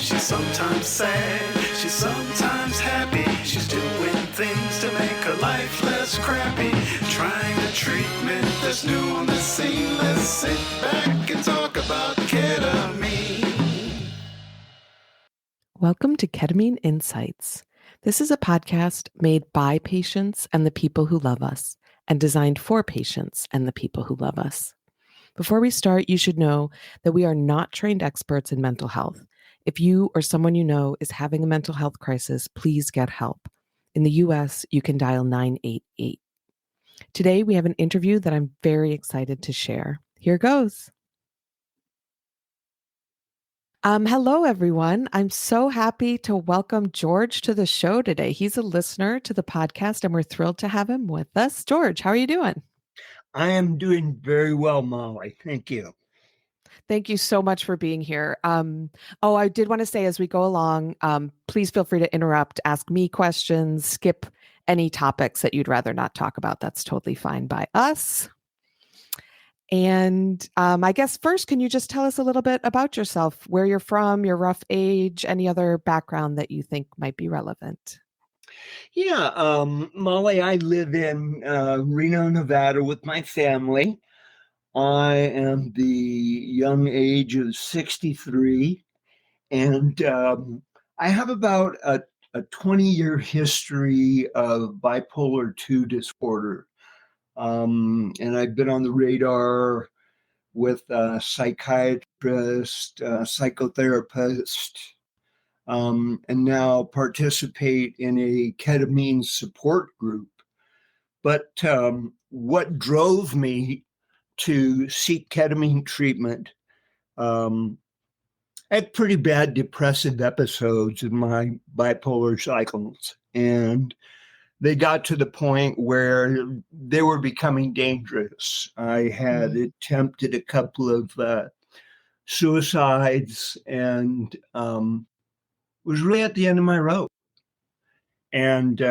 She's sometimes sad, she's sometimes happy. She's doing things to make her life less crappy. Trying a treatment that's new on the scene. Let's sit back and talk about ketamine. Welcome to Ketamine Insights. This is a podcast made by patients and the people who love us, and designed for patients and the people who love us. Before we start, you should know that we are not trained experts in mental health. If you or someone you know is having a mental health crisis, please get help. In the US, you can dial 988. Today, we have an interview that I'm very excited to share. Here goes. Hello, everyone. I'm so happy to welcome George to the show today. He's a listener to the podcast, and we're thrilled to have him with us. George, how are you doing? I am doing very well, Molly. Thank you. Thank you so much for being here. I did want to say as we go along, please feel free to interrupt, ask me questions, skip any topics that you'd rather not talk about. That's totally fine by us. And I guess first, can you just tell us a little bit about yourself, where you're from, your rough age, any other background that you think might be relevant? Yeah, Molly, I live in Reno, Nevada with my family. I am the young age of 63, and I have about a 20-year history of bipolar 2 disorder. And I've been on the radar with a psychiatrist, psychotherapist, and now participate in a ketamine support group. But what drove me to seek ketamine treatment, I had pretty bad depressive episodes in my bipolar cycles, and they got to the point where they were becoming dangerous. I had attempted a couple of suicides and was really at the end of my rope. And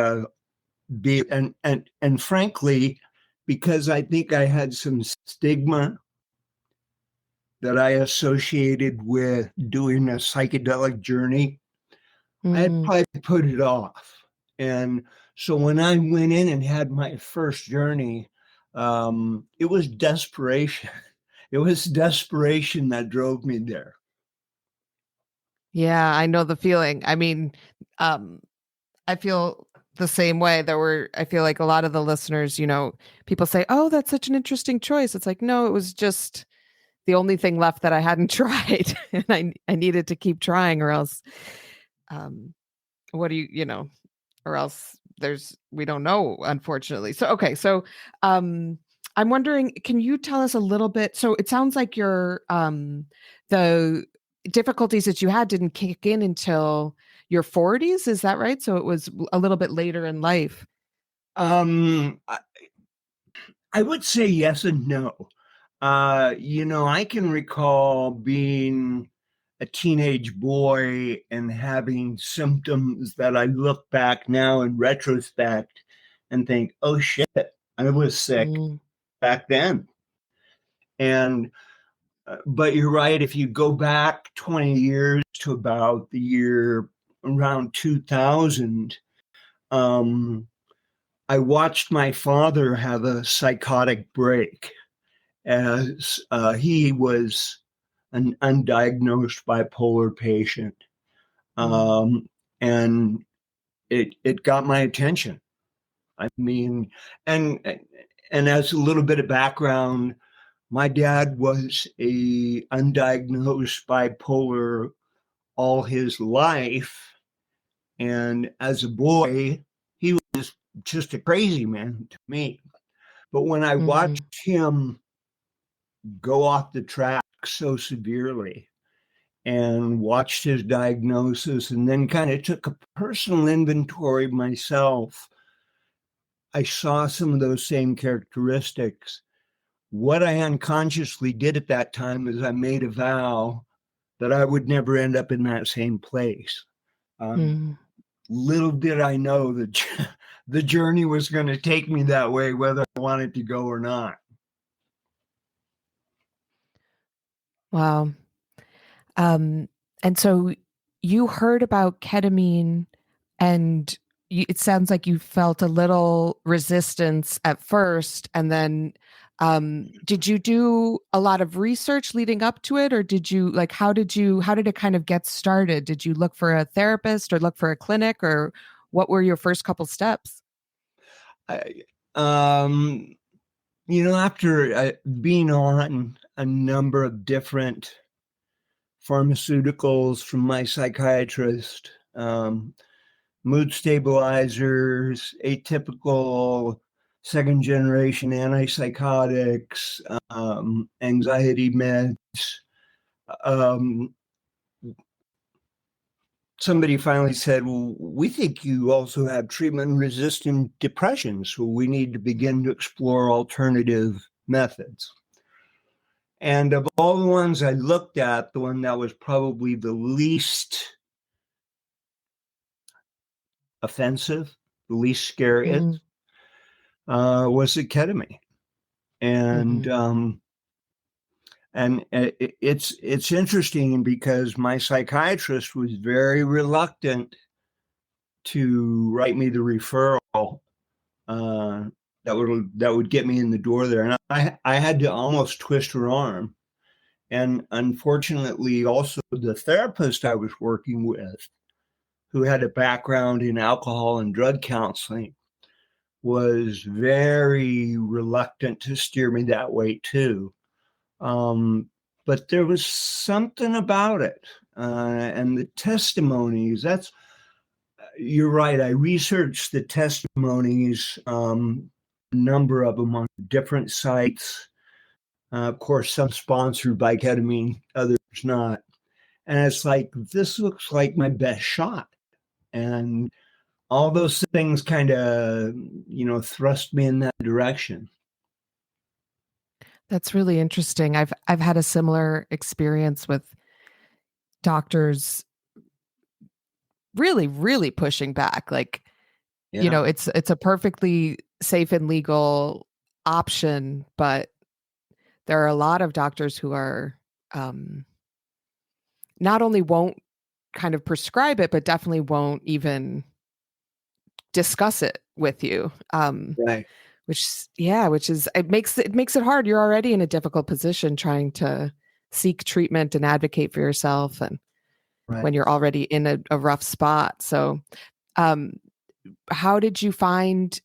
frankly, because I think I had some stigma that I associated with doing a psychedelic journey, I had probably put it off. And so when I went in and had my first journey, it was desperation. It was desperation that drove me there. Yeah, I know the feeling. I mean, I feel the same way. I feel like a lot of the listeners, people say, oh, that's such an interesting choice. It's like, no, it was just the only thing left that I hadn't tried. And I needed to keep trying, or else, or else we don't know, unfortunately. So, okay. So, I'm wondering, can you tell us a little bit? So it sounds like the difficulties that you had didn't kick in until your 40s. Is that right? So it was a little bit later in life. I would say yes and no. I can recall being a teenage boy and having symptoms that I look back now in retrospect and think, oh shit, I was sick back then. But you're right, if you go back 20 years to about the year around 2000, I watched my father have a psychotic break as he was an undiagnosed bipolar patient. And it got my attention. I mean, and as a little bit of background, my dad was a undiagnosed bipolar all his life. And as a boy, he was just a crazy man to me. But when I watched him go off the track so severely and watched his diagnosis and then kind of took a personal inventory myself, I saw some of those same characteristics. What I unconsciously did at that time is I made a vow that I would never end up in that same place. Little did I know that the journey was going to take me that way, whether I wanted to go or not. Wow. And so you heard about ketamine and it sounds like you felt a little resistance at first. And then did you do a lot of research leading up to it? Or did you like, how did it kind of get started? Did you look for a therapist or look for a clinic, or what were your first couple steps? I, um, after being on a number of different pharmaceuticals from my psychiatrist, mood stabilizers, atypical second generation antipsychotics, anxiety meds. Um, Somebody finally said, well, we think you also have treatment resistant depression, so we need to begin to explore alternative methods. And of all the ones I looked at, the one that was probably the least offensive, the least scary, Mm, was the ketamine. And mhm. it's interesting because my psychiatrist was very reluctant to write me the referral uh, that would get me in the door there, and I had to almost twist her arm. And unfortunately, also the therapist I was working with, who had a background in alcohol and drug counseling, was very reluctant to steer me that way too. But there was something about it. And the testimonies, you're right. I researched the testimonies, a number of them on different sites. Of course, some sponsored by ketamine, others not. And it's like, this looks like my best shot. And all those things kind of, thrust me in that direction. That's really interesting. I've had a similar experience with doctors really, really pushing back. Like, Yeah. it's a perfectly safe and legal option, but there are a lot of doctors who are not only won't kind of prescribe it, but definitely won't even discuss it with you. Right. Which is it makes it hard. You're already in a difficult position trying to seek treatment and advocate for yourself, and Right. when you're already in a rough spot. So, um, how did you end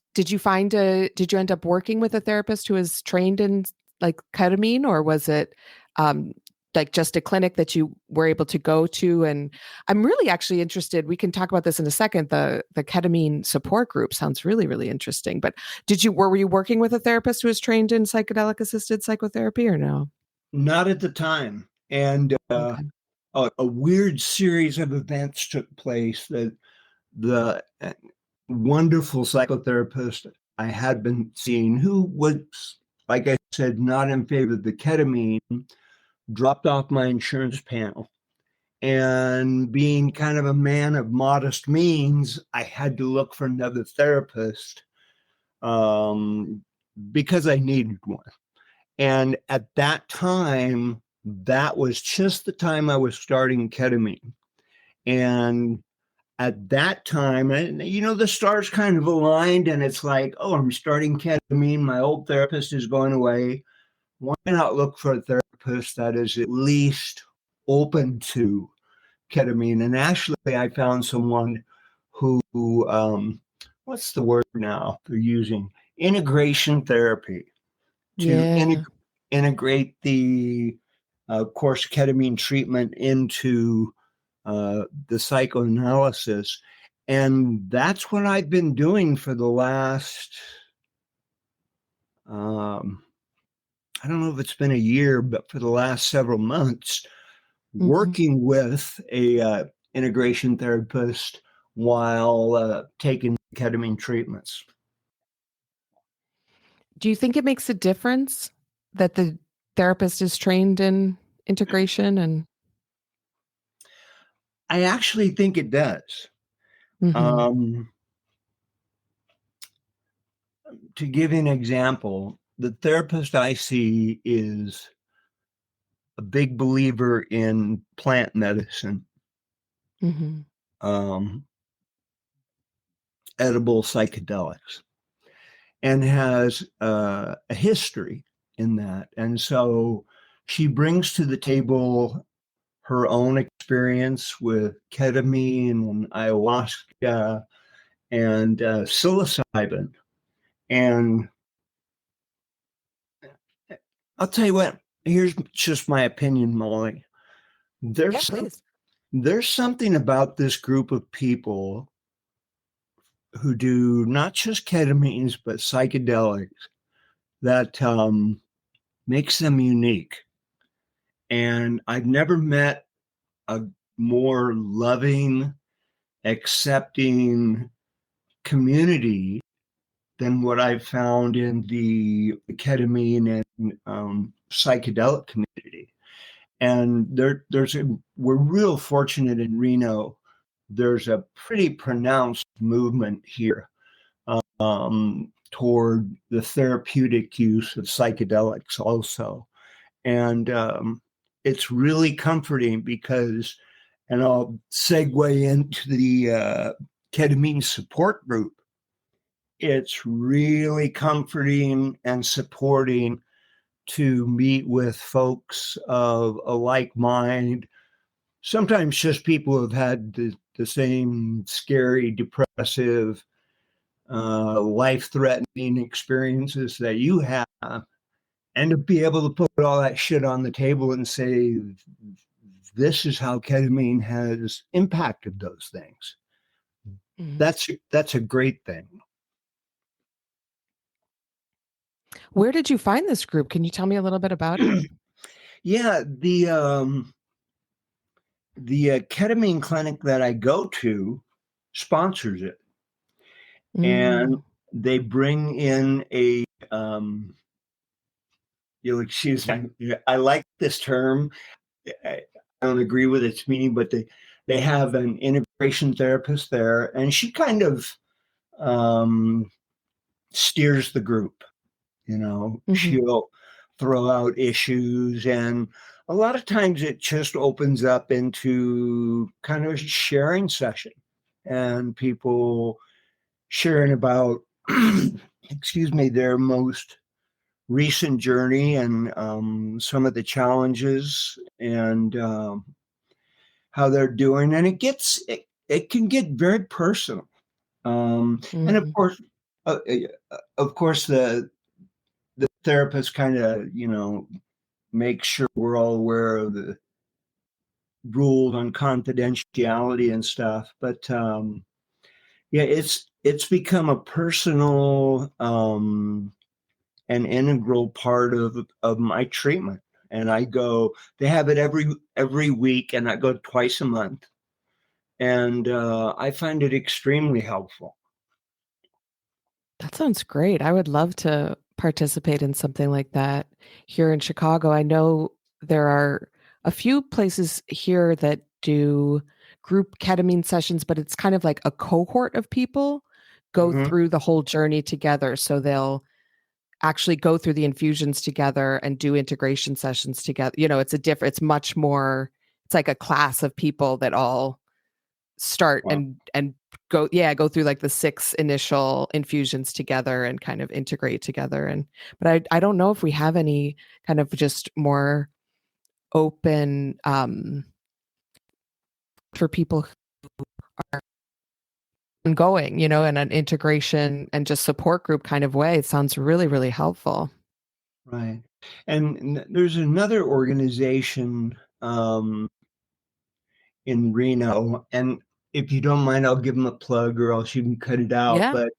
up working with a therapist who is trained in like ketamine, or was it um like just a clinic that you were able to go to? And I'm really actually interested, we can talk about this in a second. The ketamine support group sounds really, really interesting. But were you working with a therapist who was trained in psychedelic assisted psychotherapy, or no? Not at the time. And Okay. a weird series of events took place that the wonderful psychotherapist I had been seeing, who was, like I said, not in favor of the ketamine, dropped off my insurance panel. And being kind of a man of modest means, I had to look for another therapist, um, because I needed one. And at that time, that was just the time I was starting ketamine. And at that time, and the stars kind of aligned, and it's like, oh, I'm starting ketamine. My old therapist is going away. Why not look for a therapist that is at least open to ketamine? And actually, I found someone who, what's the word now they're using? Integration therapy, to Yeah. integrate the course ketamine treatment into the psychoanalysis. And that's what I've been doing for the last, I don't know if it's been a year, but for the last several months, Mhm. working with a integration therapist while taking ketamine treatments. Do you think it makes a difference that the therapist is trained in integration and I actually think it does. Mhm. Um, to give you an example, the therapist I see is a big believer in plant medicine. Mm-hmm. edible psychedelics, and has a history in that. And so she brings to the table her own experience with ketamine and ayahuasca and psilocybin. And I'll tell you what, here's just my opinion, Molly. Yeah, There's please. there's something about this group of people who do not just ketamines but psychedelics that makes them unique. And I've never met a more loving, accepting community than what I've found in the ketamine and psychedelic community. And we're real fortunate in Reno. There's a pretty pronounced movement here toward the therapeutic use of psychedelics also. And it's really comforting because, and I'll segue into the ketamine support group. It's really comforting and supporting to meet with folks of a like mind, sometimes just people who have had the same scary, depressive, life-threatening experiences that you have, and to be able to put all that shit on the table and say, this is how ketamine has impacted those things. Mm-hmm. That's a great thing. Where did you find this group? Can you tell me a little bit about it? Yeah, the ketamine clinic that I go to sponsors it, and Mm. they bring in a you'll excuse me, I like this term. I don't agree with its meaning, but they have an integration therapist there, and she kind of steers the group. Mm-hmm. She'll throw out issues, and a lot of times it just opens up into kind of a sharing session, and people sharing about excuse me, their most recent journey and some of the challenges and how they're doing. And it can get very personal. And Mm-hmm. uh, of course, the therapist kind of, make sure we're all aware of the rules on confidentiality and stuff. But yeah, it's become a personal an integral part of my treatment. And they have it every week, and I go twice a month. And I find it extremely helpful. That sounds great. I would love to participate in something like that here in Chicago. I know there are a few places here that do group ketamine sessions, but it's kind of like a cohort of people go Mhm. through the whole journey together. So they'll actually go through the infusions together and do integration sessions together. It's much more, it's like a class of people that all start Wow. and go through like the 6 initial infusions together and kind of integrate together. But I don't know if we have any kind of just more open for people who are ongoing, in an integration and just support group kind of way. It sounds really, really helpful. Right. And there's another organization in Reno, and if you don't mind, I'll give them a plug, or else you can cut it out. Yeah. But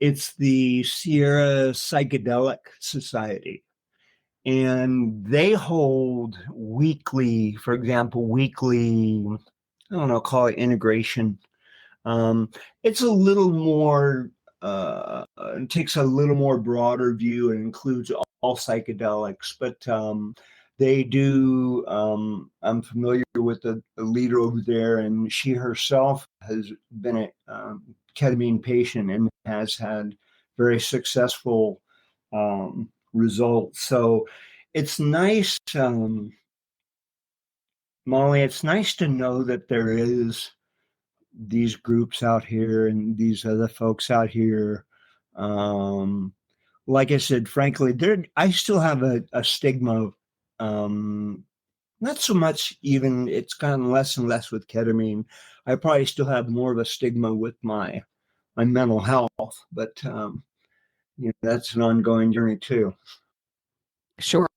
it's the Sierra Psychedelic Society, and they hold weekly, for example, I don't know, call it integration. It's a little more, it takes a little more broader view and includes all psychedelics, but they do. I'm familiar with the leader over there, and she herself has been a ketamine patient and has had very successful results. So it's nice, Molly, it's nice to know that there is these groups out here and these other folks out here. Like I said, frankly, I still have a stigma. Not so much even, it's gotten less and less with ketamine. I probably still have more of a stigma with my mental health, but that's an ongoing journey too. Sure.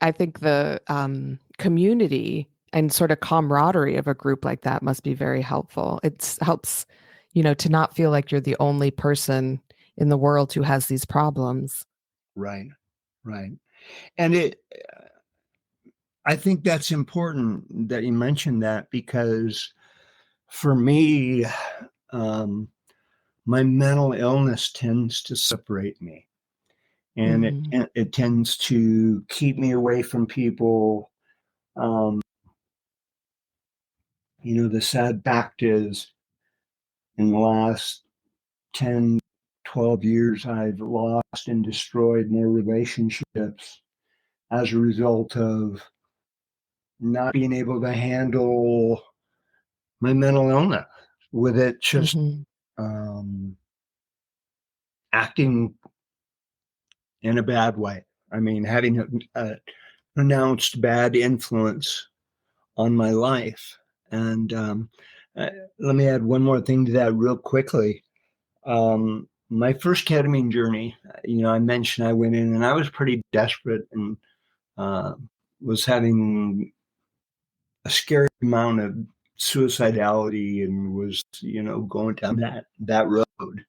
I think the community and sort of camaraderie of a group like that must be very helpful. It helps, to not feel like you're the only person in the world who has these problems. Right, right. And I think that's important that you mentioned that, because for me, my mental illness tends to separate me, and Mm, it tends to keep me away from people. Um, the sad fact is, in the last 10, 12 years, I've lost and destroyed more relationships as a result of not being able to handle my mental illness, with it just mhm, acting in a bad way. I mean, having a pronounced bad influence on my life. And let me add one more thing to that real quickly. My first ketamine journey, I mentioned I went in and I was pretty desperate, and uh, was having a scary amount of suicidality, and was, going down that road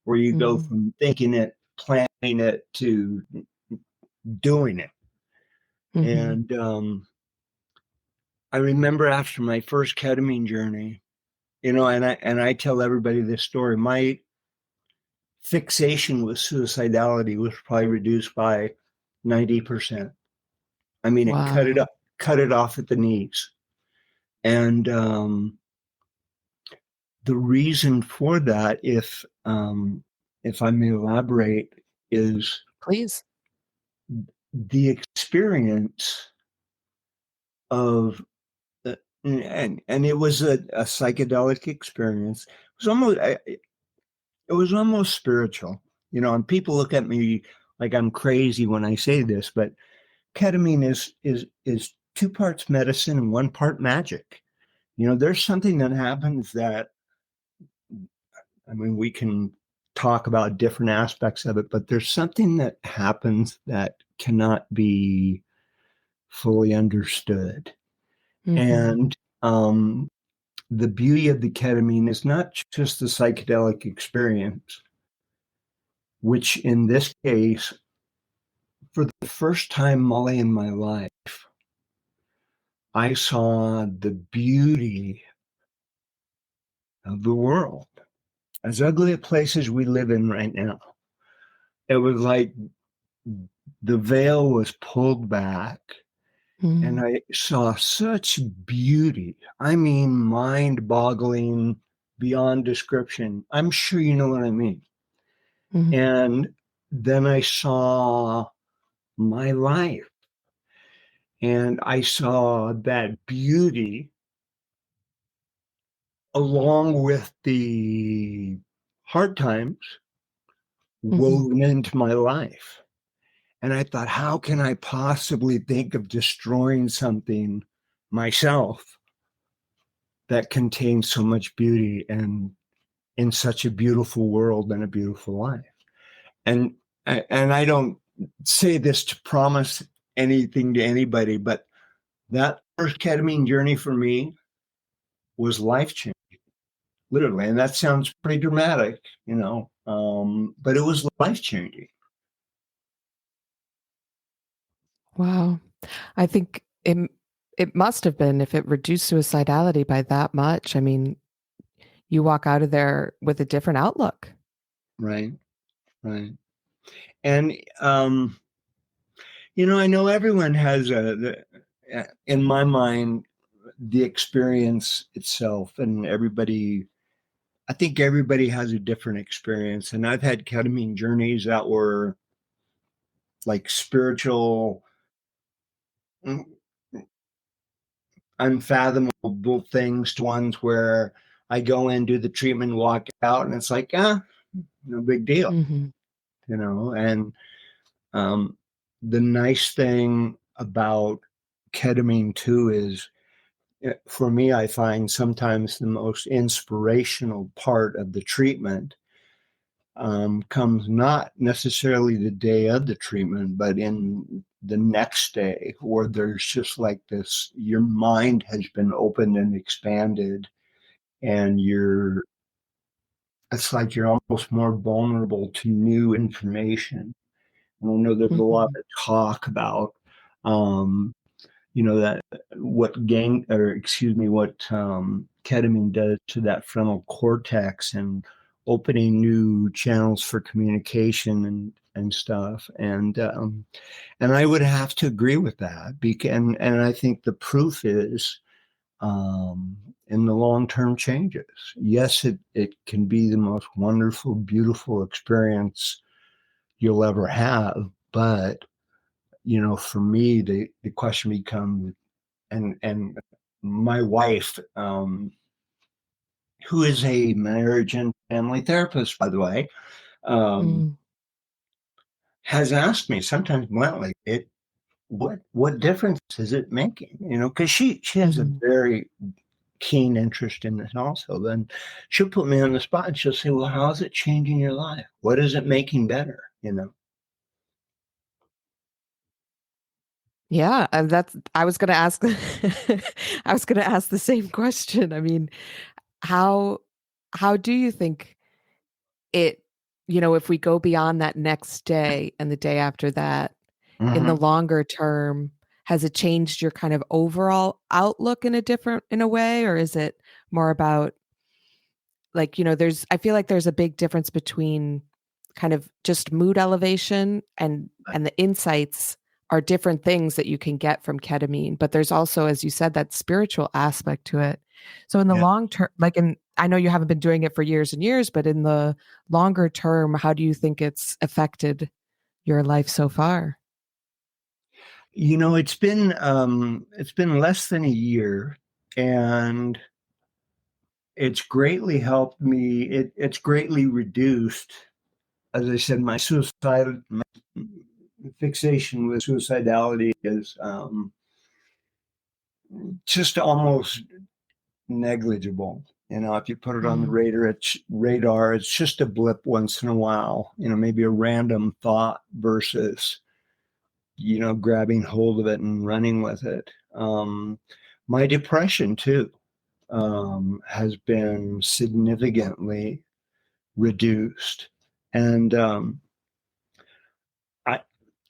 where you go mhm, from thinking it, planning it, to doing it. mhm. And I remember after my first ketamine journey, and I tell everybody this story. My fixation with suicidality was probably reduced by 90%. I mean, it Wow. cut it off at the knees. And the reason for that, if I may elaborate, is Please. the experience of and it was a psychedelic experience. It was almost spiritual, and people look at me like I'm crazy when I say this, but ketamine is two parts medicine and one part magic. There's something that happens that, I mean, we can talk about different aspects of it, but there's something that happens that cannot be fully understood. Mhm, And the beauty of the ketamine is not just the psychedelic experience, which in this case, for the first time, Molly, in my life, I saw the beauty of the world. As ugly a place as we live in right now, it was like the veil was pulled back, and mhm, I saw such beauty. I mean, mind boggling, beyond description. I'm sure you know what I mean. mhm, And then I saw my life, and I saw that beauty along with the hard times mhm. woven into my life. And I thought, how can I possibly think of destroying something myself that contains so much beauty, and in such a beautiful world and a beautiful life? And I don't say this to promise anything to anybody, but that first ketamine journey for me was life changing, literally. And that sounds pretty dramatic, but it was life changing. Wow. I think it must have been, if it reduced suicidality by that much. I mean, you walk out of there with a different outlook. Right, right. And I know everyone has in my mind, the experience itself, and I think everybody has a different experience. And I've had ketamine journeys that were like spiritual, mm, unfathomable things, to ones where I go in, do the treatment, walk out, and it's like, no big deal, Mm-hmm. And the nice thing about ketamine too is, for me, I find sometimes the most inspirational part of the treatment comes not necessarily the day of the treatment, but in the next day, where there's just like this, your mind has been opened and expanded, and it's like you're almost more vulnerable to new information. And I know there's a lot Mm-hmm. of talk about, that what ketamine does to that frontal cortex and opening new channels for communication and stuff. And I would have to agree with that. And I think the proof is in the long-term changes. Yes, it can be the most wonderful, beautiful experience you'll ever have. But, for me, the question becomes, and my wife, who is a marriage and family therapist, by the way, um, Mm-hmm. has asked me sometimes bluntly, what difference is it making? Because she has a very keen interest in this also. Then she'll put me on the spot and she'll say, "Well, how is it changing your life? What is it making better?" Yeah, I was going to ask I was going to ask the same question. I mean, how how do you think it, if we go beyond that next day and the day after that, in the Mhm. longer term, has it changed your kind of overall outlook in a way, or is it more about like, I feel like there's a big difference between kind of just mood elevation and the insights are different things that you can get from ketamine, but there's also, as you said, that spiritual aspect to it. So in the Yeah. long term, like I know you haven't been doing it for years and years, but in the longer term, how do you think it's affected your life so far? It's been less than a year, and it's greatly helped me. It's greatly reduced, as I said, my fixation with suicidality is just almost negligible. If you put it on the Mm, radar, it's just a blip once in a while. Maybe a random thought versus grabbing hold of it and running with it. My depression too has been significantly reduced, and I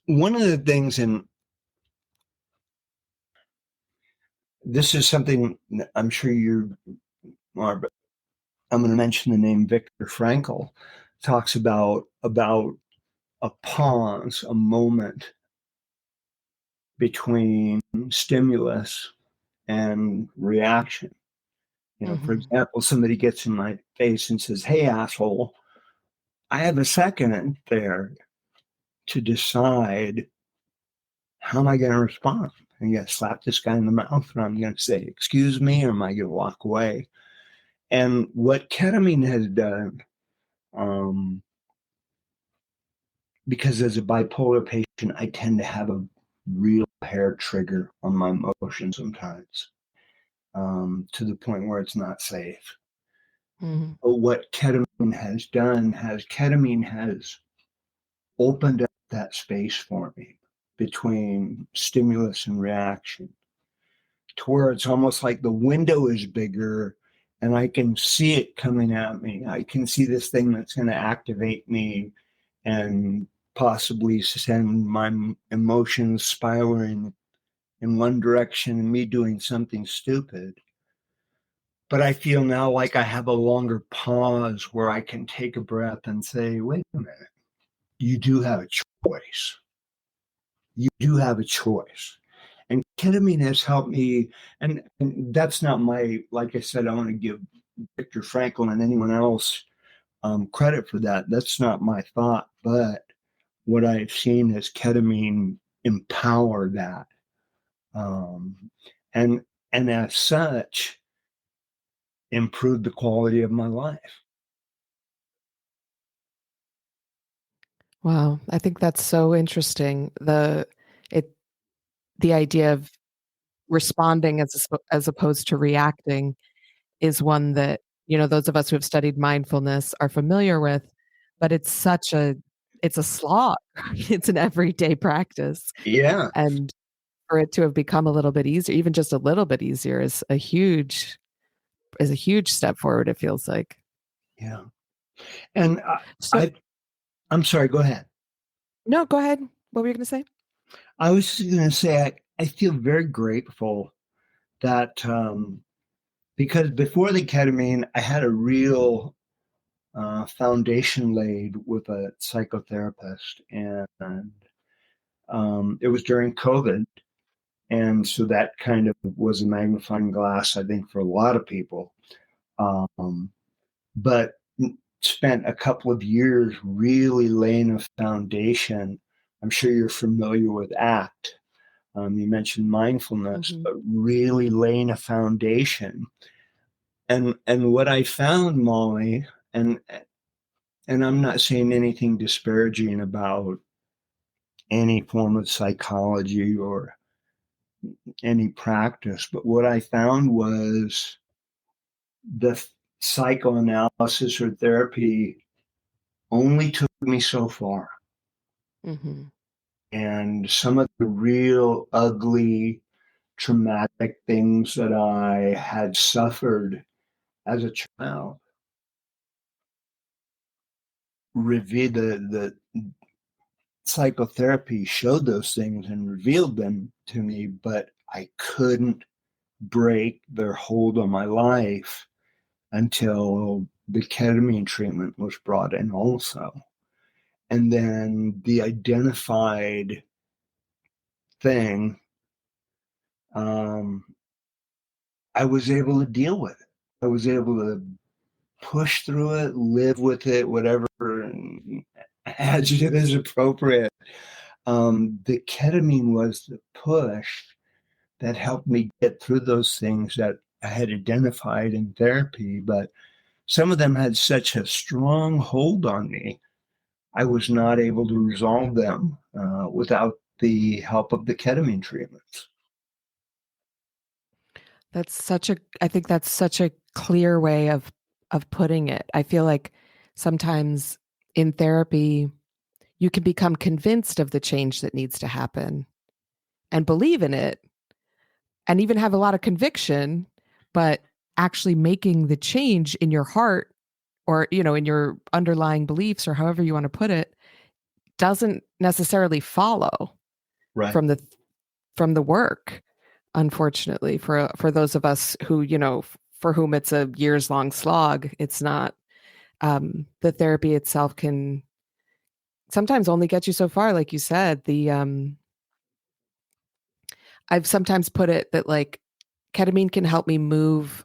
one of the things, and this is something that I'm sure you are, but I'm going to mention the name Viktor Frankl. Talks about a pause, a moment between stimulus and reaction. For mhm, example, somebody gets in my face and says, "Hey, asshole," I have a second there to decide, how am I going to respond? I'm going to slap this guy in the mouth, and I'm going to say, "Excuse me," or am I going to walk away? And what ketamine has done, um, because as a bipolar patient, I tend to have a real hair trigger on my emotion sometimes, to the point where it's not safe. mhm, But what ketamine has opened up that space for me between stimulus and reaction, to where it's almost like the window is bigger and I can see it coming at me. I can see this thing that's going to activate me and possibly send my emotions spiraling in one direction and me doing something stupid. But I feel now like I have a longer pause where I can take a breath and say, "Wait a minute, you do have a choice. You do have a choice." And ketamine has helped me. And that's not like I said, I want to give Viktor Frankl and anyone else credit for that. That's not my thought. But what I've seen is ketamine empower that. Um, and, and as such, improved the quality of my life. Wow, I think that's so interesting. It the idea of responding as opposed to reacting is one that, those of us who have studied mindfulness are familiar with, but it's a slog. It's an everyday practice. Yeah. And for it to have become a little bit easier, even just a little bit easier is a huge step forward, it feels like. Yeah. And So I'm sorry, go ahead. no, go ahead. What were you going to say? I was just going to say, I feel very grateful that because before the ketamine, I had a real foundation laid with a psychotherapist, and it was during COVID. And so that kind of was a magnifying glass, I think, for a lot of people. But spent a couple of years really laying a foundation. I'm sure you're familiar with ACT. You mentioned mindfulness, Mhm. but really laying a foundation. And what I found, Molly, and and I'm not saying anything disparaging about any form of psychology or any practice, but what I found was the psychoanalysis or therapy only took me so far. Mhm. And some of the real ugly, traumatic things that I had suffered as a child revealed the psychotherapy showed those things and revealed them to me, but I couldn't break their hold on my life until the ketamine treatment was brought in also. And then the identified thing, um, I was able to deal with it. I was able to push through it, live with it, whatever adjective is appropriate. The ketamine was the push that helped me get through those things that I had identified in therapy. But some of them had such a strong hold on me, I was not able to resolve them without the help of the ketamine treatments. I think that's such a clear way of putting it. I feel like sometimes in therapy, you can become convinced of the change that needs to happen and believe in it and even have a lot of conviction, but actually making the change in your heart or, in your underlying beliefs or however you want to put it doesn't necessarily follow Right. from the work, unfortunately, for those of us who, for whom it's a years long slog. It's not. The therapy itself can sometimes only get you so far, like you said. I've sometimes put it that, like, ketamine can help me move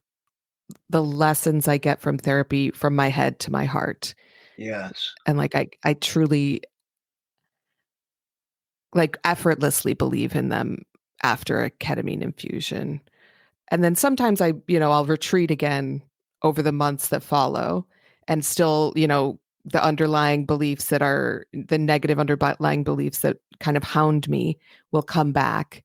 the lessons I get from therapy from my head to my heart. Yes. And, like, I truly, like, effortlessly believe in them after a ketamine infusion. And then sometimes I'll retreat again over the months that follow, and still, the underlying beliefs that are the negative underlying beliefs that kind of hound me will come back.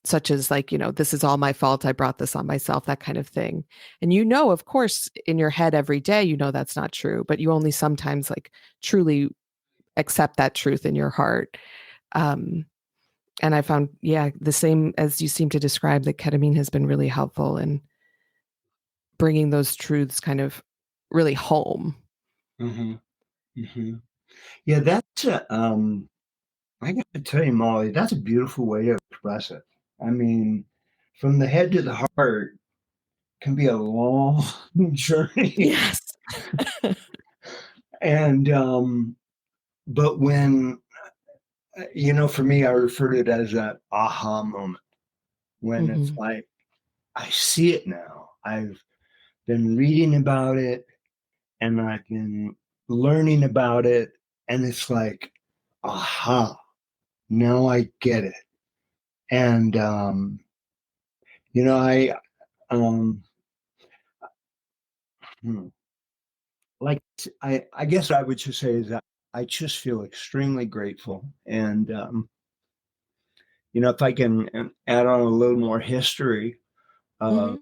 Such as, like, this is all my fault. I brought this on myself, that kind of thing. And, of course, in your head every day, that's not true, but you only sometimes, like, truly accept that truth in your heart. Um, and I found, yeah, the same as you seem to describe, that ketamine has been really helpful in bringing those truths kind of really home. Hmm. Hmm. Yeah, that's I got to tell you, Molly, that's a beautiful way to express it. I mean, from the head to the heart can be a long journey. Yes. And but when for me, I refer to it as that aha moment when it's Hmm. like I see it now. I've been reading about it and I've been learning about it, and it's like, aha, now I get it. And I um Hmm. Like, I guess I would just say is that I just feel extremely grateful. And, if I can add on a little more history, uh, Mhm.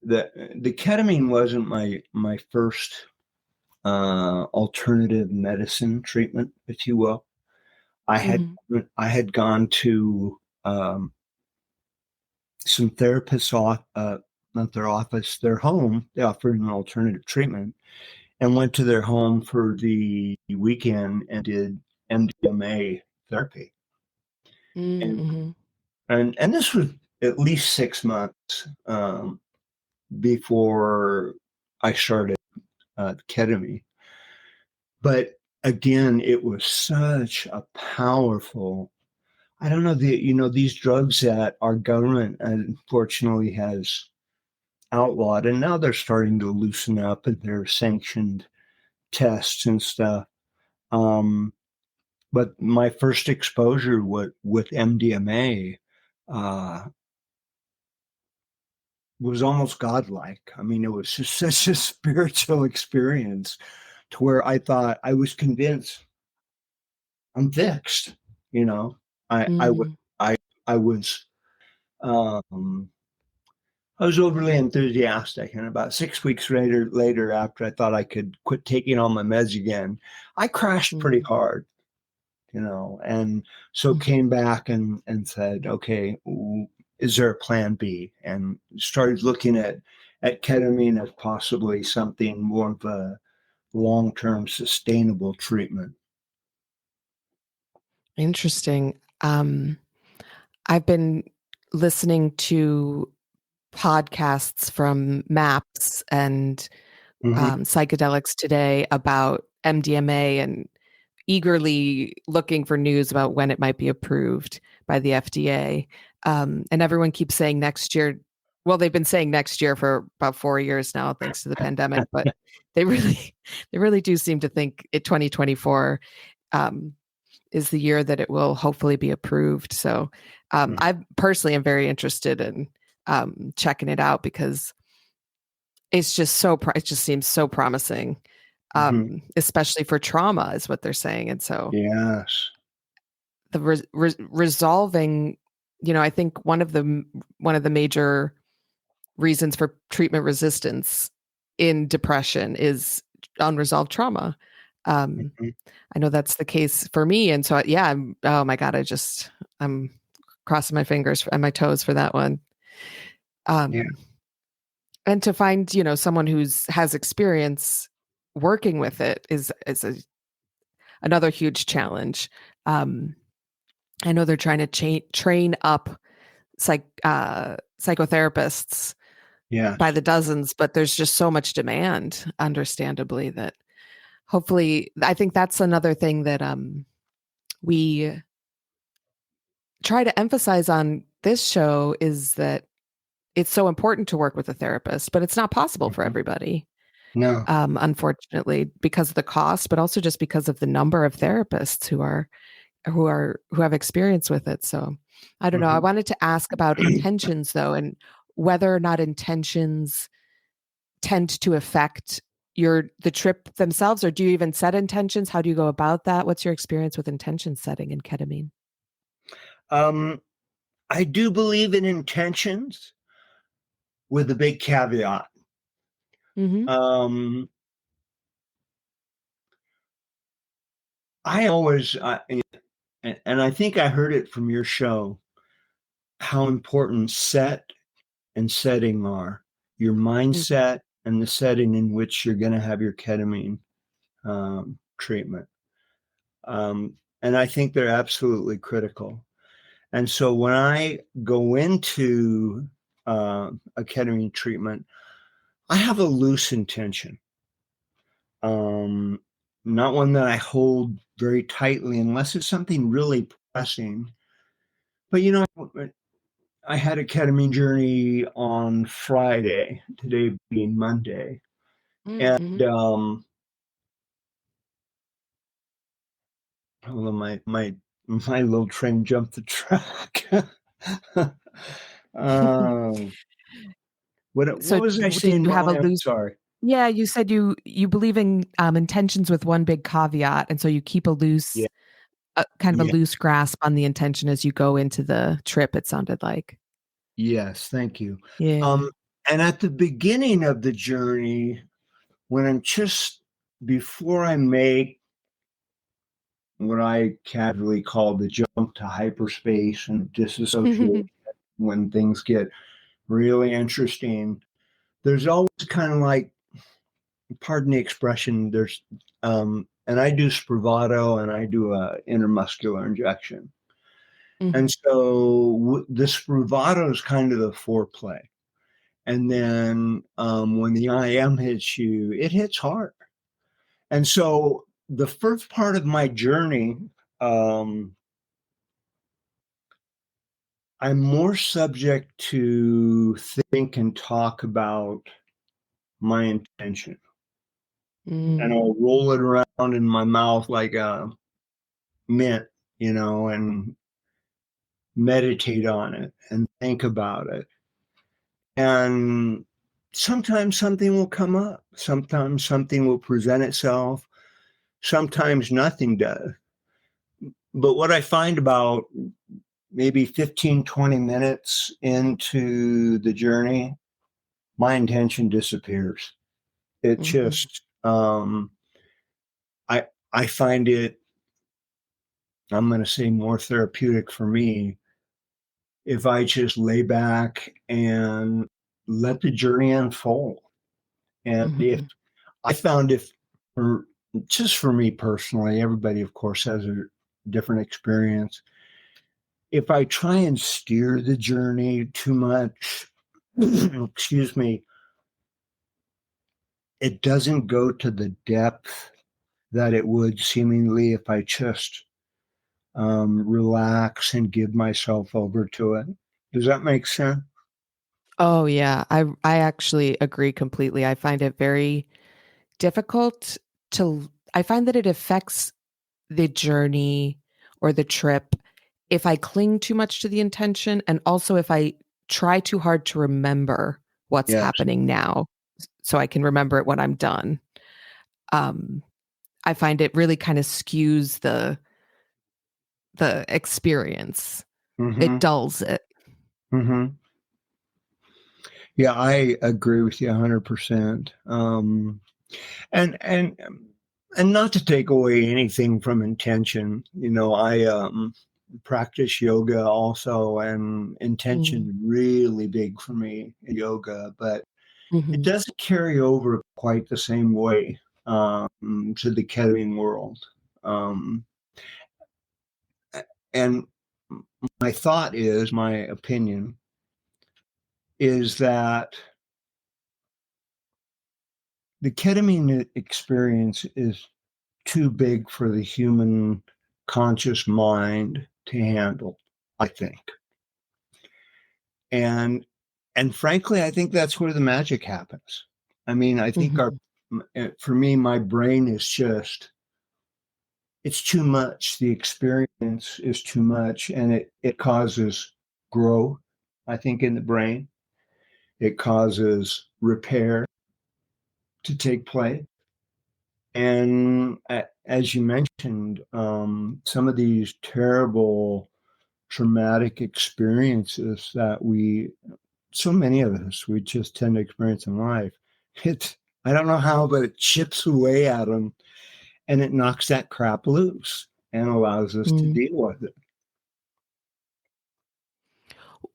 the ketamine wasn't my first alternative medicine treatment, if you will. I had Mhm. I had gone to some therapists off, not their office, their home. They offered an alternative treatment, and went to their home for the weekend and did MDMA therapy. And Mhm. and this was at least 6 months before I started ketamine. But again, it was such a powerful. I don't know, these drugs that our government unfortunately has outlawed, and now they're starting to loosen up and they're sanctioned tests and stuff. Um, but my first exposure with MDMA uh, was almost godlike. I mean, it was just such a spiritual experience to where I thought I was convinced I'm fixed. You know, I would Mm. I was um, I was overly enthusiastic, and about 6 weeks later, after I thought I could quit taking all my meds again, I crashed pretty Mm. hard. And so Mhm. came back and said, okay, is there a plan B? And started looking at ketamine as possibly something more of a long-term sustainable treatment. Interesting. I've been listening to podcasts from MAPS and Hmm. psychedelics today about MDMA and eagerly looking for news about when it might be approved by the FDA. And everyone keeps saying next year. Well, they've been saying next year for about 4 years now, thanks to the pandemic. But they really, they really do seem to think 2024 um, is the year that it will hopefully be approved. So I personally am very interested in checking it out because it's just it just seems so promising, Hmm. especially for trauma, is what they're saying. And so Yes. the resolving, I think one of the major reasons for treatment resistance in depression is unresolved trauma. Um, Hmm. I know that's the case for me, and so yeah, oh my god, I'm crossing my fingers and my toes for that one. Yeah. Um, and to find someone who's has experience working with it is another huge challenge. Um, I know they're trying to train up psychotherapists by Yes. the dozens, but there's just so much demand, understandably, that hopefully, I think that's another thing that we try to emphasize on this show is that it's so important to work with a therapist, but it's not possible for Hmm. everybody, No. unfortunately, because of the cost, but also just because of the number of therapists who have experience with it. So I don't know. I Hmm. wanted to ask about intentions though, and whether or not intentions tend to affect the trip themselves, or do you even set intentions? How do you go about that? What's your experience with intention setting in ketamine? um, I do believe in intentions with a big caveat. Mhm. Um, I always, and I think I heard it from your show, how important set and setting are. Your Mhm. mindset and the setting in which you're going to have your ketamine treatment. And I think they're absolutely critical. And so when I go into a ketamine treatment, I have a loose intention, um, not one that I hold very tightly unless it's something really pressing. But I had a ketamine journey on Friday, today being Monday, and Mhm. hold on, my little train jumped the track. um, what So was I did saying, you have a Molly? I'm loose sorry. Yeah, you said you believe in intentions with one big caveat, and so you keep a Yeah. kind of a Yeah. loose grasp on the intention as you go into the trip. It sounded like. Yes. Thank you. Yeah. Um, and at the beginning of the journey, when I'm just before I make what I casually call the jump to hyperspace and disassociate, when things get really interesting, there's always kind of like, pardon the expression, and I do Spravato and I do a intermuscular injection. And Mhm. so the Spravato is kind of the foreplay. And then when the IM hits you, it hits hard. And so the first part of my journey, um, I'm more subject to think and talk about my intention. And Mm. I'll roll it around in my mouth like a mint, and meditate on it and think about it. And sometimes something will come up. Sometimes something will present itself. Sometimes nothing does. But what I find about maybe 15, 20 minutes into the journey, my intention disappears. It Mhm. just, I, I find it, I'm going to say more therapeutic for me if I just lay back and let the journey unfold. And if Mhm. I found if, for just for me personally, everybody, of course, has a different experience. If I try and steer the journey too much, excuse me, it doesn't go to the depth that it would seemingly if I just relax and give myself over to it. Does that make sense? Oh yeah, I actually agree completely. I find it very difficult to I find that it affects the journey or the trip if I cling too much to the intention and also if I try too hard to remember what's Yes. happening now so I can remember it when I'm done. Um, I find it really kind of skews the experience. It Mm-hmm. dulls it. Mm-hmm. Yeah, I agree with you 100%. And not to take away anything from intention, I practice yoga also, and Mm. intention really big for me in yoga, but it Mhm. doesn't carry over quite the same way to the ketamine world. Um, and my thought is, my opinion is that the ketamine experience is too big for the human conscious mind to handle, I think. And and frankly, I think that's where the magic happens. I mean, I think Mhm. for me, my brain is just, it's too much. The experience is too much, and it causes growth, I think, in the brain. It causes repair to take place. And as you mentioned, some of these terrible traumatic experiences that so many of us, we just tend to experience in life. I don't know how, but it chips away at them and it knocks that crap loose and allows us to Mm. deal with it.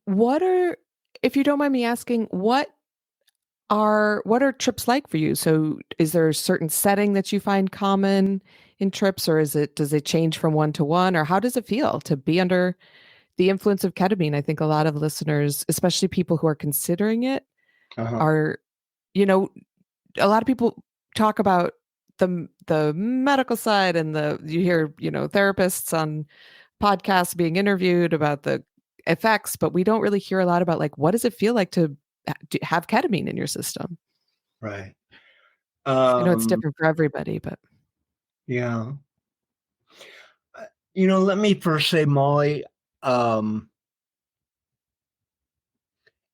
What are if you don't mind me asking, what are trips like for you? So is there a certain setting that you find common in trips or does it change from one to one or how does it feel to be under the influence of ketamine? I think a lot of listeners, especially people who are considering it, Uh-huh. are you know, a lot of people talk about the medical side and the you hear, therapists on podcasts being interviewed about the effects, but we don't really hear a lot about like what does it feel like to have ketamine in your system? Right. I know it's Um, different for everybody, but yeah. Let me first say, Molly, um,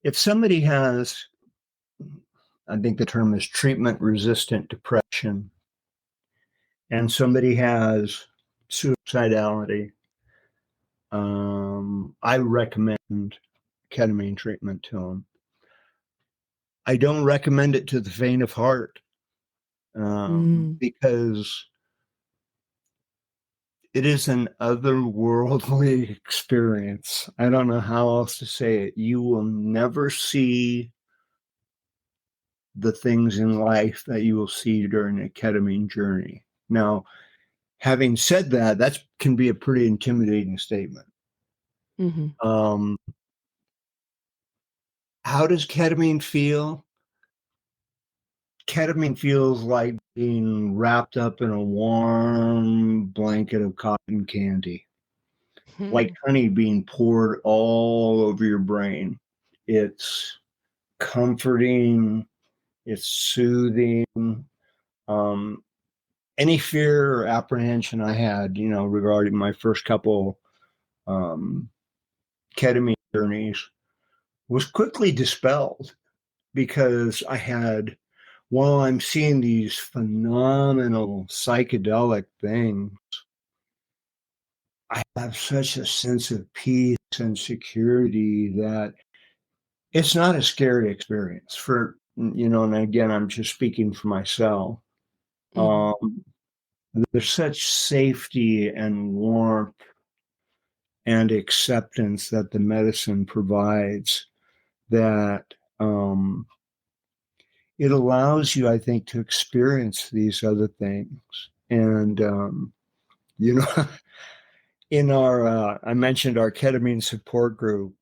if somebody has I think the term is treatment-resistant depression, and somebody has suicidality, I recommend ketamine treatment to them. I don't recommend it to the faint of heart, because it is an otherworldly experience. I don't know how else to say it. You will never see the things in life that you will see during a ketamine journey. Now, having said that, that can be a pretty intimidating statement. How does ketamine feel? Ketamine feels like being wrapped up in a warm blanket of cotton candy, like honey being poured all over your brain. It's comforting, it's soothing. Any fear or apprehension I had, regarding my first couple ketamine journeys was quickly dispelled, because while I'm seeing these phenomenal psychedelic things, I have such a sense of peace and security that it's not a scary experience and again, I'm just speaking for myself. There's such safety and warmth and acceptance that the medicine provides that it allows you, I think, to experience these other things. And, in I mentioned our ketamine support group,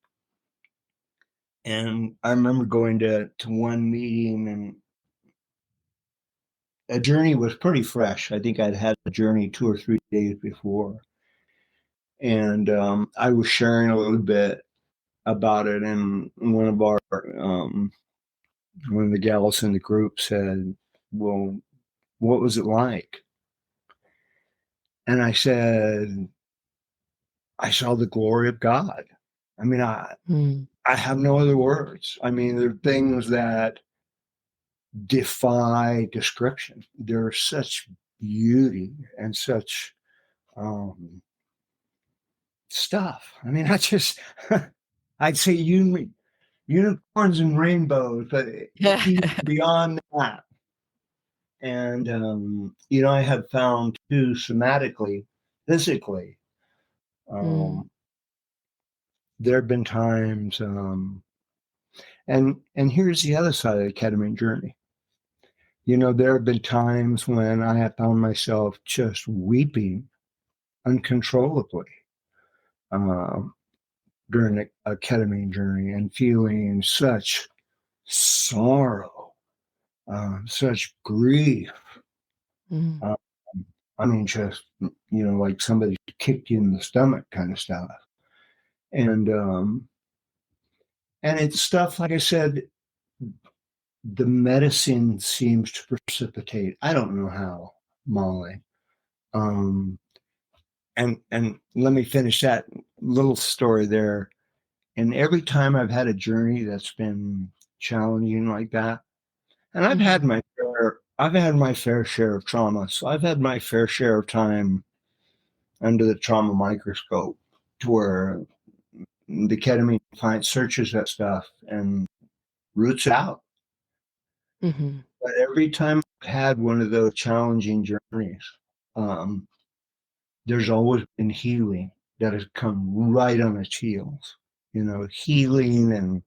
and I remember going to one meeting, and a journey was pretty fresh. I think I'd had a journey 2 or 3 days before. And I was sharing a little bit about it, and one of the gals in the group said, "Well, what was it like?" And I said, "I saw the glory of God." I mean, I have no other words. I mean, there are things that defy description. There's such beauty and such stuff. I mean, I'd say unicorns and rainbows, but even beyond that. And, I have found too, somatically, physically, there have been times, and here's the other side of the ketamine journey. There have been times when I have found myself just weeping uncontrollably during a ketamine journey, and feeling such sorrow, such grief. I mean, just, like somebody kicked you in the stomach kind of stuff. And it's stuff, like I said, the medicine seems to precipitate. I don't know how, Molly. And let me finish that little story there. And every time I've had a journey that's been challenging like that, and I've had my fair share of trauma. So I've had my fair share of time under the trauma microscope, to where the ketamine searches that stuff and roots out. But every time I've had one of those challenging journeys, there's always been healing that has come right on its heels. Healing, and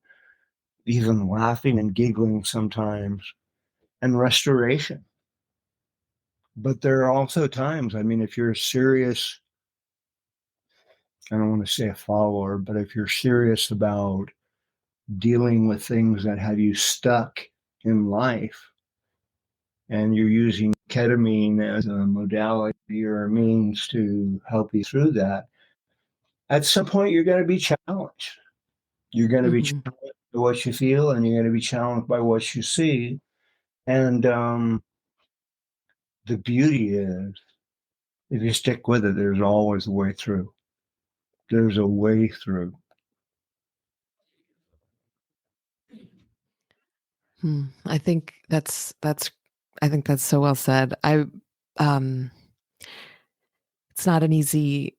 even laughing and giggling sometimes, and restoration. But there are also times, I mean, if you're serious, I don't want to say a follower, but if you're serious about dealing with things that have you stuck in life, and you're using ketamine as a modality or a means to help you through that, at some point you're going to be challenged. You're going to be challenged by what you feel, and you're going to be challenged by what you see. And the beauty is, if you stick with it, there's always a way through. There's a way through. I think that's so well said. Um it's not an easy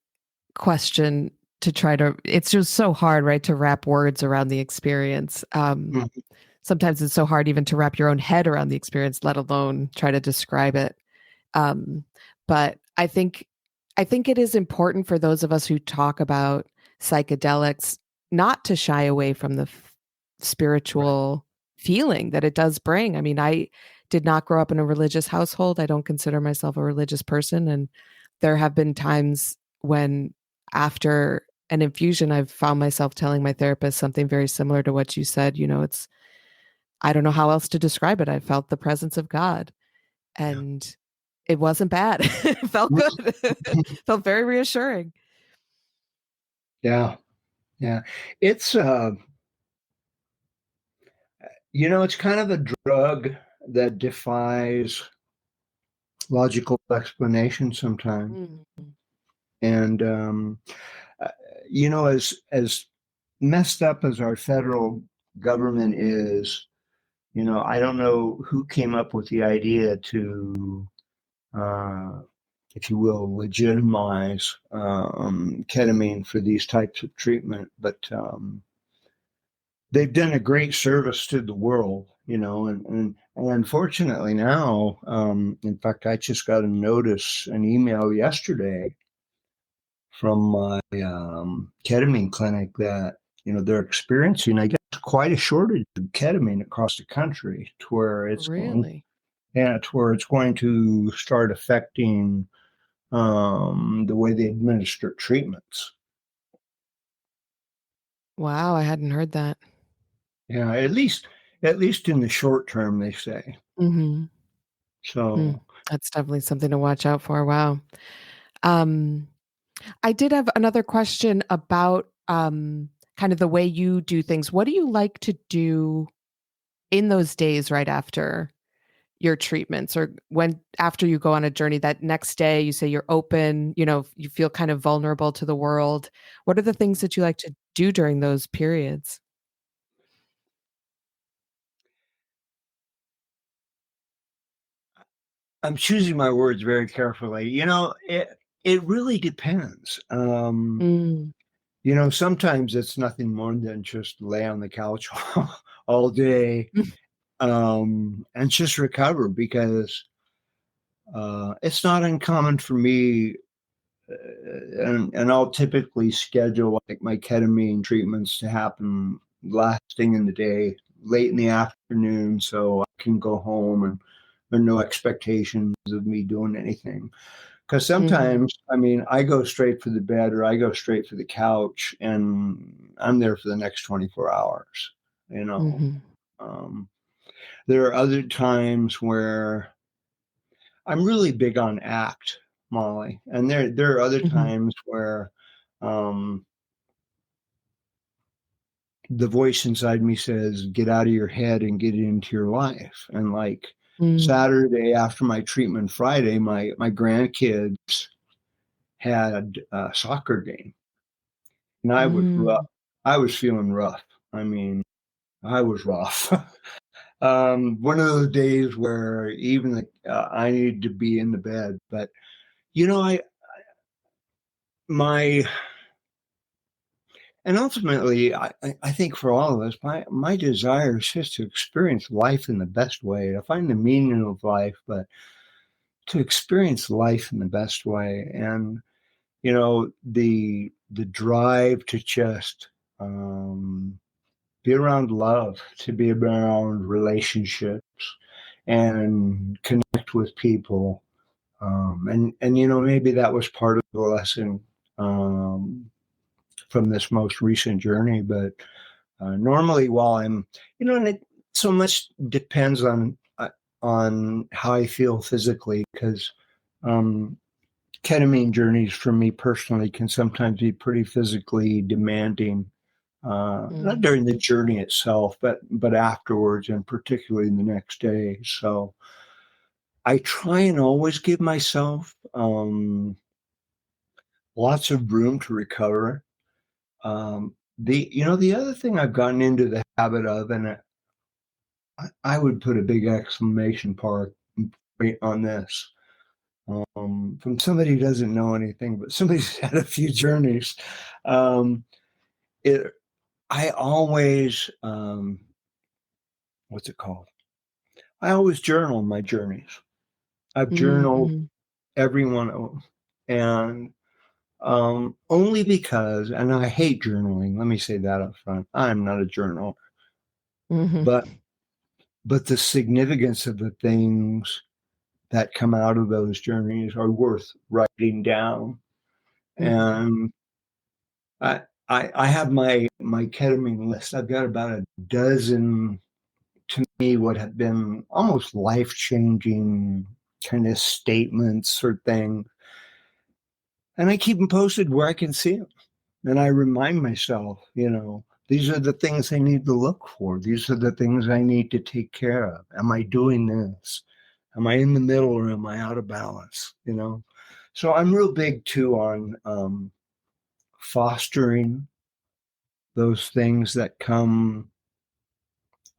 question to try to, it's just so hard, right, to wrap words around the experience. Mhm. Sometimes it's so hard even to wrap your own head around the experience, let alone try to describe it. Um, but I think it is important for those of us who talk about psychedelics not to shy away from the Right. spiritual feeling that it does bring. I mean, I did not grow up in a religious household. I don't consider myself a religious person. And there have been times when, after an infusion, I've found myself telling my therapist something very similar to what you said. You know, it's, I don't know how else to describe it. I felt the presence of God, Yeah. and it wasn't bad. It felt good. Felt very reassuring. Yeah. Yeah. It's it's kind of a drug that defies logical explanation sometimes. Mhm. And uh, as messed up as our federal government is, I don't know who came up with the idea to, uh, if you will, legitimize ketamine for these types of treatment, but they've done a great service to the world, and unfortunately now, in fact, I just got an email yesterday from my ketamine clinic that they're experiencing, I guess, quite a shortage of ketamine across the country, to where it's going, Really? yeah, to where it's going to start affecting the way they administer treatments. Wow, I hadn't heard that. Yeah, at least in the short term, they say. Mhm. Mm. So That's definitely something to watch out for. Wow. Um, I did have another question about, kind of the way you do things. What do you like to do in those days right after your treatments, or when after you go on a journey? That next day you say you're open, you feel kind of vulnerable to the world. What are the things that you like to do during those periods? I'm choosing my words very carefully. It really depends. Mm. Sometimes it's nothing more than just lay on the couch all day, and just recover, because it's not uncommon for me, and I'll typically schedule like my ketamine treatments to happen last thing in the day, late in the afternoon, so I can go home and there are no expectations of me doing anything. Because Mhm. sometimes, I mean, I go straight for the bed or I go straight for the couch and I'm there for the next 24 hours. You know, Mhm. um, there are other times where I'm really big on ACT, Molly, and there are other Mhm. times where um, the voice inside me says, "Get out of your head and get into your life." And like Mm. Saturday after my treatment, Friday, my grandkids had a soccer game, and I was rough. Mm. I was feeling rough. I mean, I was rough. One of those days where even I needed to be in the bed, but I my and ultimately, I think for all of us, my desire is just to experience life in the best way, to find the meaning of life, but to experience life in the best way. And the drive to just be around love, to be around relationships, and connect with people. And maybe that was part of the lesson um, from this most recent journey. But normally, while and it so much depends on how I feel physically, because um, ketamine journeys for me personally can sometimes be pretty physically demanding. Not Mm. during the journey itself, but afterwards, and particularly the next day. So I try and always give myself lots of room to recover. The other thing I've gotten into the habit of, and I would put a big exclamation point on this. From somebody who doesn't know anything, but somebody who's had a few journeys. Um, it, I always, what's it called? I always journal my journeys. I've journaled Mm-hmm. every one of them. And only because, and I hate journaling. Let me say that up front. I'm not a journaler, Mm-hmm. but the significance of the things that come out of those journeys are worth writing down. Mm-hmm. And I have my ketamine list. I've got about a dozen, to me, what have been almost life-changing kind of statements or things. And I keep them posted where I can see them. And I remind myself, these are the things I need to look for. These are the things I need to take care of. Am I doing this? Am I in the middle or am I out of balance? So I'm real big too on fostering those things that come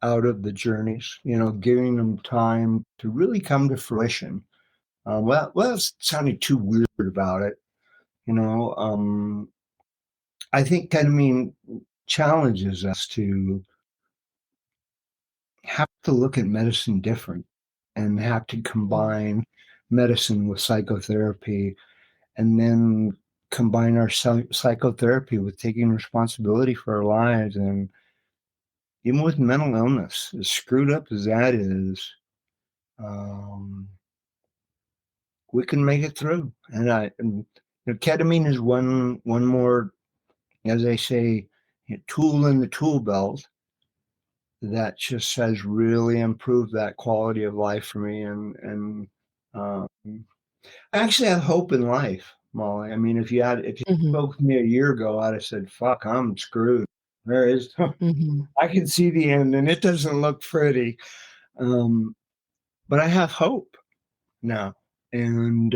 out of the journeys, giving them time to really come to fruition. It's sounding too weird about it. I think ketamine challenges us to have to look at medicine different and have to combine medicine with psychotherapy, and then combine our psychotherapy with taking responsibility for our lives. And even with mental illness, as screwed up as that is, um, we can make it through. And ketamine is one more, as I say, tool in the tool belt that just has really improved that quality of life for me. And um, I actually have hope in life, Molly. I mean, if you Mm-hmm. spoke to me a year ago, I'd have said, "Fuck, I'm screwed." There is, Mm-hmm. I can see the end, and it doesn't look pretty. Um, but I have hope now, and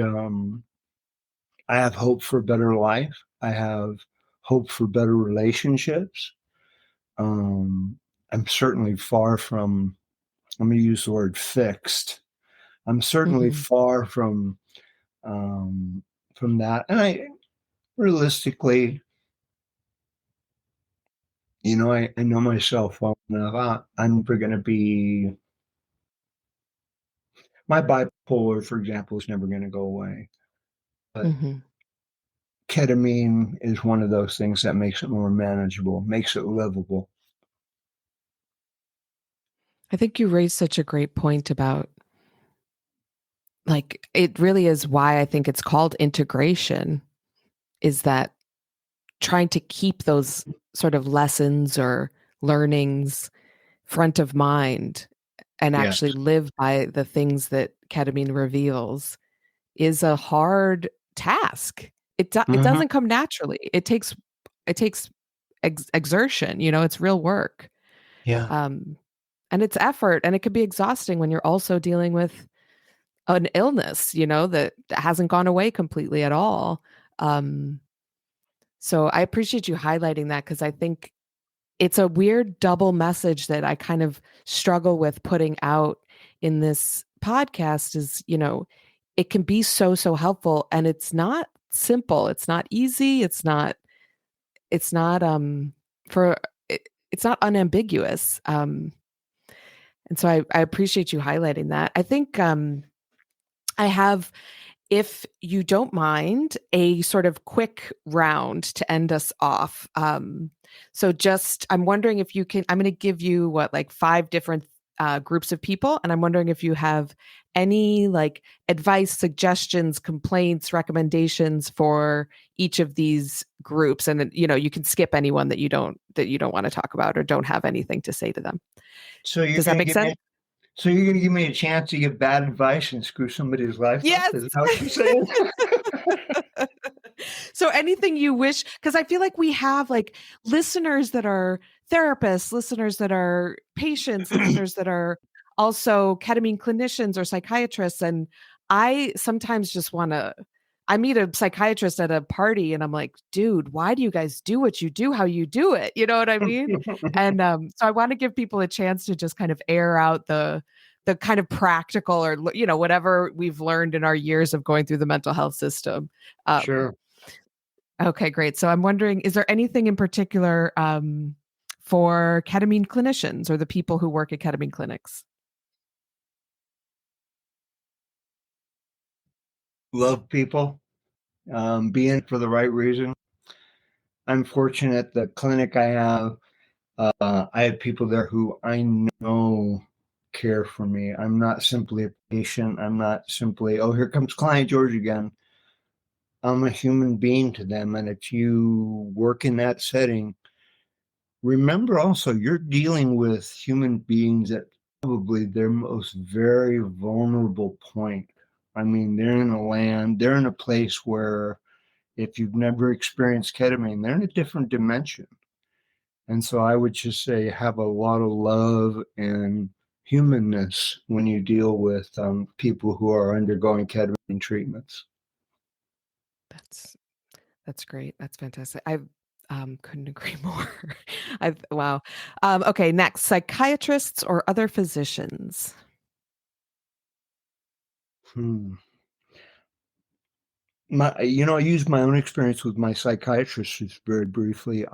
I have hope for a better life. I have hope for better relationships. Um, I'm certainly far from. Let me use the word fixed. I'm certainly Mm-hmm. far um, from that, and I realistically, I know myself well enough. I'm never going to be. My bipolar, for example, is never going to go away. But Mm-hmm. ketamine is one of those things that makes it more manageable, makes it livable. I think you raised such a great point about, like, it really is why I think it's called integration, is that trying to keep those sort of lessons or learnings front of mind and Yes. actually live by the things that ketamine reveals is a hard task. It Hmm. doesn't come naturally. It takes exertion. It's real work, Yeah. um, and it's effort, and it could be exhausting when you're also dealing with an illness. That hasn't gone away completely at all. Um, so I appreciate you highlighting that, because I think it's a weird double message that I kind of struggle with putting out in this podcast. Is, it can be so helpful, and it's not simple. It's not easy. It's not for it's not unambiguous. And so I appreciate you highlighting that. I think I have, if you don't mind, a sort of quick round to end us off. So I'm wondering if you can, I'm going to give you like 5 different groups of people. And I'm wondering if you have any like advice, suggestions, complaints, recommendations for each of these groups. And then, you can skip anyone that you don't want to talk about or don't have anything to say to them. So you're Does that going to make give sense? me. So you're going to give me a chance to give bad advice and screw somebody's life up? Yes. Is that what you're saying? So anything you wish, because I feel like we have like listeners that are therapists, listeners that are patients, listeners that are also ketamine clinicians or psychiatrists. And I sometimes just want to, I meet a psychiatrist at a party and I'm like, dude, why do you guys do what you do, how you do it? You know what I mean? And so I want to give people a chance to just kind of air out the kind of practical or, whatever we've learned in our years of going through the mental health system. Sure. Okay, great. So I'm wondering, is there anything in particular for ketamine clinicians or the people who work at ketamine clinics? Love people, be in for the right reason. I'm fortunate the clinic I have, I have people there who I know care for me. I'm not simply a patient. I'm not simply, oh, here comes client George again. I'm a human being to them. And if you work in that setting, remember also you're dealing with human beings at probably their most very vulnerable point. I mean, they're in a place where if you've never experienced ketamine, they're in a different dimension. And so I would just say have a lot of love and humanness when you deal with people who are undergoing ketamine treatments. That's great. That's fantastic. I couldn't agree more. Wow. Okay, next, psychiatrists or other physicians. Hmm. I used my own experience with my psychiatrist just very briefly.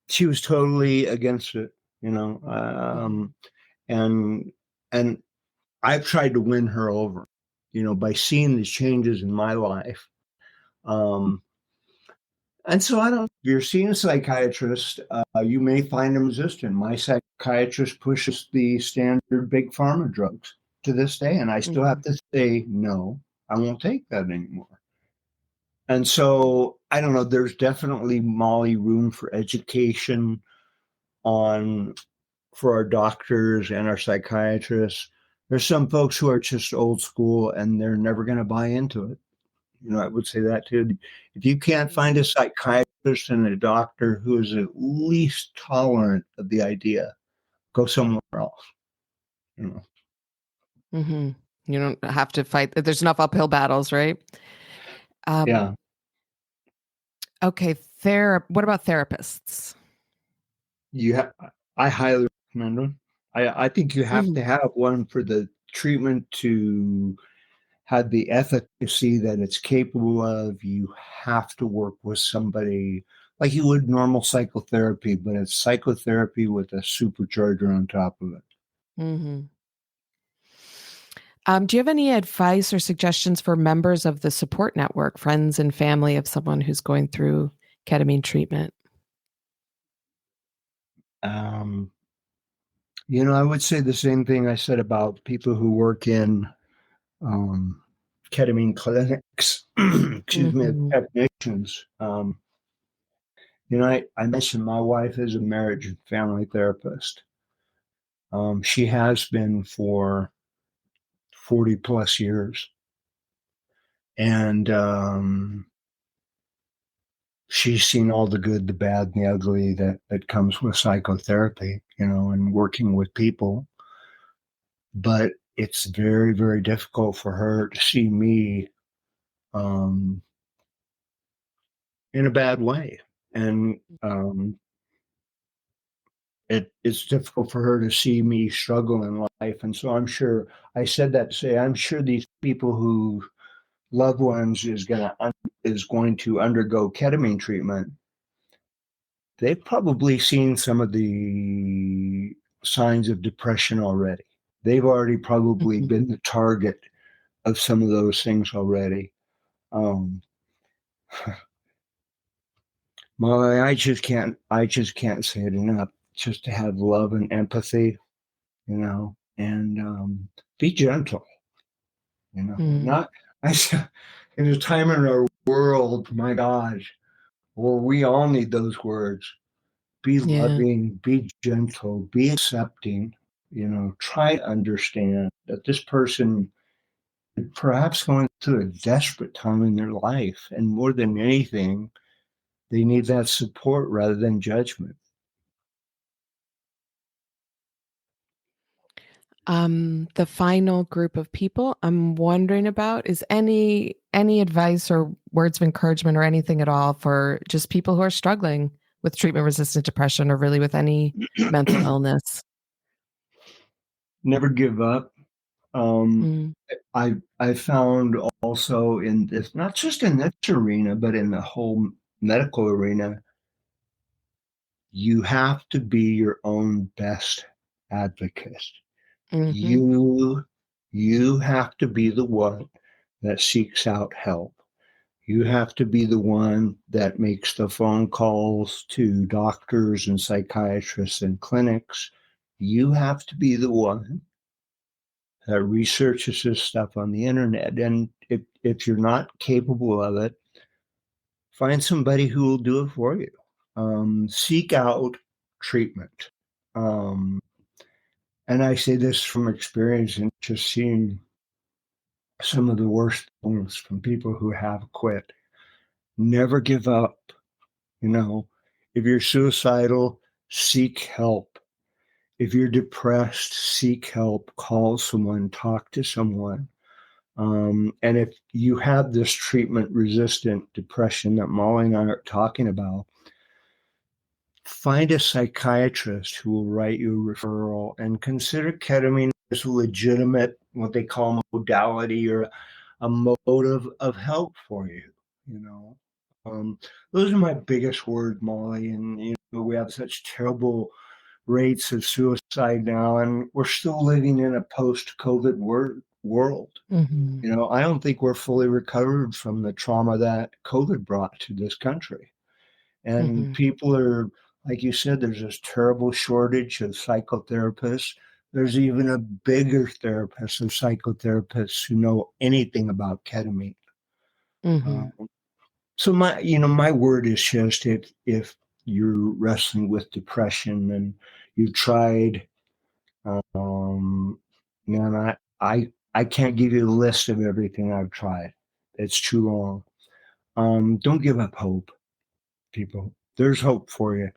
She was totally against it, and and I've tried to win her over, by seeing the changes in my life. And so if you're seeing a psychiatrist, you may find them resistant. My psychiatrist pushes the standard big pharma drugs to this day, and I still have to say, no, I won't take that anymore. And so I don't know, there's definitely, Molly, room for education for our doctors and our psychiatrists. There's some folks who are just old school and they're never going to buy into it. I would say that too. If you can't find a psychiatrist and a doctor who is at least tolerant of the idea, go somewhere else. Mm-hmm. You don't have to fight. There's enough uphill battles, right? Yeah. Okay. What about therapists? I highly recommend one. I think you have to have one for the treatment to have the efficacy that it's capable of. You have to work with somebody like you would normal psychotherapy, but it's psychotherapy with a supercharger on top of it. Mm-hmm. Do you have any advice or suggestions for members of the support network, friends and family of someone who's going through ketamine treatment? I would say the same thing I said about people who work in ketamine clinics, excuse me, technicians. I mentioned my wife is a marriage and family therapist. She has been for 40 plus years. And she's seen all the good, the bad, and the ugly that comes with psychotherapy, and working with people. But it's very, very difficult for her to see me in a bad way. And it's difficult for her to see me struggle in life. And so I said that to say, I'm sure these people who loved ones is going to undergo ketamine treatment, they've probably seen some of the signs of depression already. They've already probably been the target of some of those things already. Molly, I just can't say it enough. Just to have love and empathy, and be gentle. Not in a time in our world, my gosh, where we all need those words. Be loving, be gentle, be accepting, try to understand that this person is perhaps going through a desperate time in their life. And more than anything, they need that support rather than judgment. The final group of people I'm wondering about is any advice or words of encouragement or anything at all for just people who are struggling with treatment-resistant depression or really with any mental illness. Never give up. Um, Mm, I found also in this, not just in this arena, but in the whole medical arena, you have to be your own best advocate. mhm, You have to be the one that seeks out help. You have to be the one that makes the phone calls to doctors and psychiatrists and clinics. You have to be the one that researches this stuff on the internet. And if you're not capable of it, find somebody who will do it for you. Seek out treatment. Um, and I say this from experience and just seeing some of the worst things from people who have quit. Never give up. You know, if you're suicidal, seek help. If you're depressed, seek help. Call someone, talk to someone. And if you have this treatment resistant depression that Molly and I are talking about, find a psychiatrist who will write you a referral and consider ketamine as a legitimate, what they call modality or a mode of help for you, you know. Those are my biggest words, Molly. And we have such terrible rates of suicide now, and we're still living in a post-COVID world. mhm, I don't think we're fully recovered from the trauma that COVID brought to this country. And mhm, people are, like you said, there's this terrible shortage of psychotherapists. There's even a bigger therapist of psychotherapists who know anything about ketamine. mhm. Um, so my word is just if you're wrestling with depression and you've tried, man, I can't give you a list of everything I've tried. It's too long. Don't give up hope, people. There's hope for you.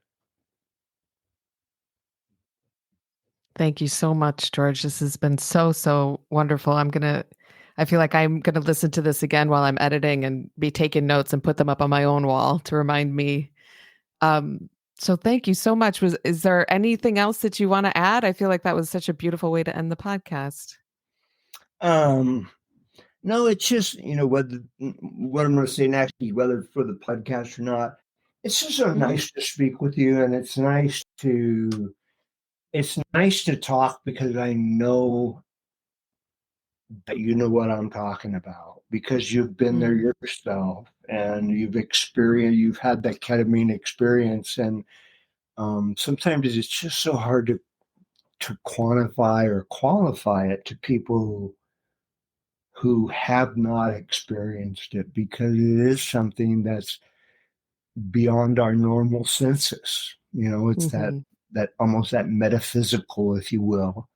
Thank you so much, George. This has been so wonderful. I feel like I'm gonna listen to this again while I'm editing and be taking notes and put them up on my own wall to remind me. Um, so thank you so much. Is there anything else that you want to add? I feel like that was such a beautiful way to end the podcast. Um, no, it's just, what I'm going to say next, whether for the podcast or not, it's just so Mhm, nice to speak with you. And it's nice to talk because I know that you know what I'm talking about because you've been there mhm, yourself and you've had that ketamine experience. And sometimes it's just so hard to quantify or qualify it to people who have not experienced it because it is something that's beyond our normal senses. It's that mhm. that almost that metaphysical, if you will.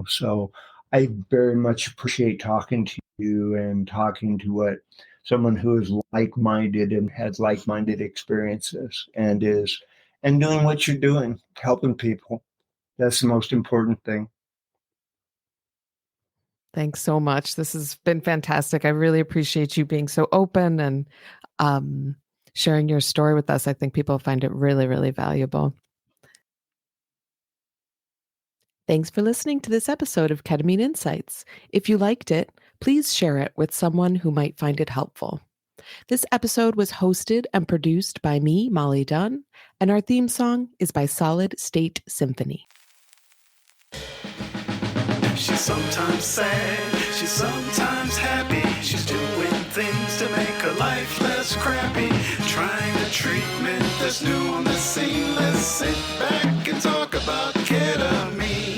So I very much appreciate talking to you and talking to what someone who is like-minded and has like-minded experiences and doing what you're doing, helping people. That's the most important thing. Thanks so much. This has been fantastic. I really appreciate you being so open and um, sharing your story with us. I think people find it really valuable. Thanks for listening to this episode of Ketamine Insights. If you liked it, please share it with someone who might find it helpful. This episode was hosted and produced by me, Molly Dunn, and our theme song is by Solid State Symphony. She's sometimes sad, she's sometimes happy. She's doing things to make her life less crappy. Trying a treatment that's new on the scene. Let's sit back and talk about ketamine.